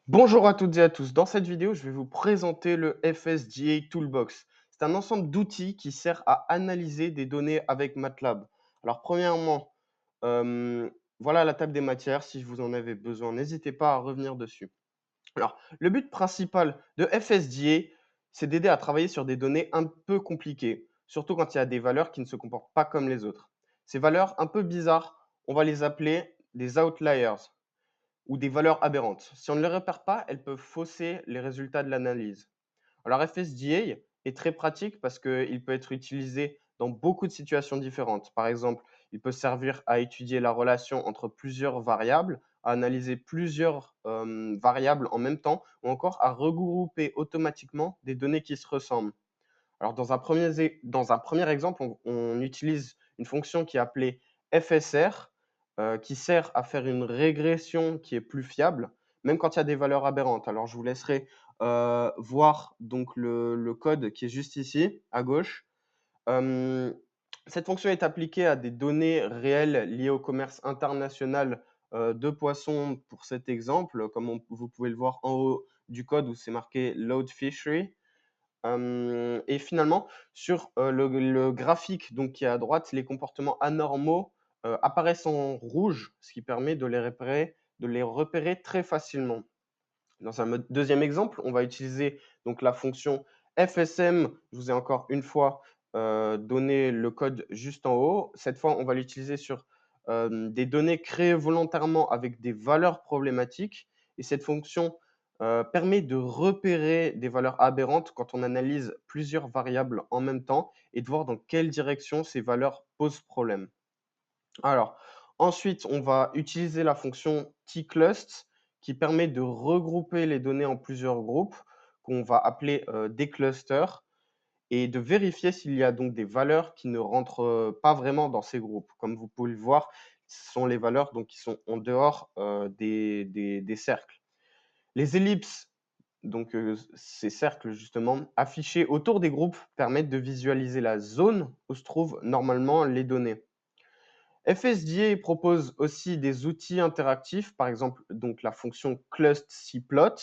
Bonjour à toutes et à tous. Dans cette vidéo, je vais vous présenter le FSGA Toolbox. C'est un ensemble d'outils qui sert à analyser des données avec MATLAB. Alors, premièrement, euh, voilà la table des matières. Si vous en avez besoin, n'hésitez pas à revenir dessus. Alors, le but principal de FSGA, c'est d'aider à travailler sur des données un peu compliquées, surtout quand il y a des valeurs qui ne se comportent pas comme les autres. Ces valeurs un peu bizarres, on va les appeler des outliers ou des valeurs aberrantes. Si on ne les repère pas, elles peuvent fausser les résultats de l'analyse. Alors FSDA est très pratique parce qu'il peut être utilisé dans beaucoup de situations différentes. Par exemple, il peut servir à étudier la relation entre plusieurs variables, à analyser plusieurs variables en même temps, ou encore à regrouper automatiquement des données qui se ressemblent. Alors dans un premier exemple, on utilise une fonction qui est appelée FSR, qui sert à faire une régression qui est plus fiable, même quand il y a des valeurs aberrantes. Alors je vous laisserai voir donc le code qui est juste ici, à gauche. Hem, Cette fonction est appliquée à des données réelles liées au commerce international de poissons pour cet exemple, comme vous pouvez le voir en haut du code où c'est marqué load fishery. Et finalement, sur le graphique donc, qui est à droite, les comportements anormaux apparaissent en rouge, ce qui permet de les repérer très facilement. Dans un deuxième exemple, on va utiliser donc la fonction FSM. Je vous ai encore une fois donné le code juste en haut. Cette fois, on va l'utiliser sur des données créées volontairement avec des valeurs problématiques. Et cette fonction permet de repérer des valeurs aberrantes quand on analyse plusieurs variables en même temps et de voir dans quelle direction ces valeurs posent problème. Alors, ensuite, on va utiliser la fonction tclust qui permet de regrouper les données en plusieurs groupes qu'on va appeler des clusters et de vérifier s'il y a donc des valeurs qui ne rentrent pas vraiment dans ces groupes. Comme vous pouvez le voir, ce sont les valeurs donc, qui sont en dehors des cercles. Les ellipses, donc ces cercles justement, affichés autour des groupes permettent de visualiser la zone où se trouvent normalement les données. FSDA propose aussi des outils interactifs, par exemple donc la fonction clustcplot,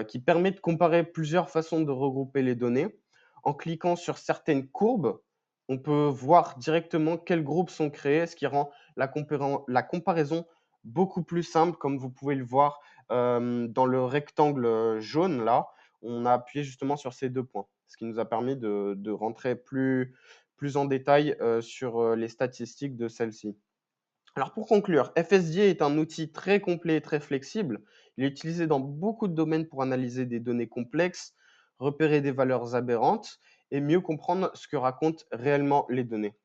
qui permet de comparer plusieurs façons de regrouper les données. En cliquant sur certaines courbes, on peut voir directement quels groupes sont créés, ce qui rend la comparaison beaucoup plus simple, comme vous pouvez le voir dans le rectangle jaune là. On a appuyé justement sur ces deux points, ce qui nous a permis de rentrer plus en détail sur les statistiques de celle-ci. Alors pour conclure, FSDA est un outil très complet et très flexible. Il est utilisé dans beaucoup de domaines pour analyser des données complexes, repérer des valeurs aberrantes et mieux comprendre ce que racontent réellement les données.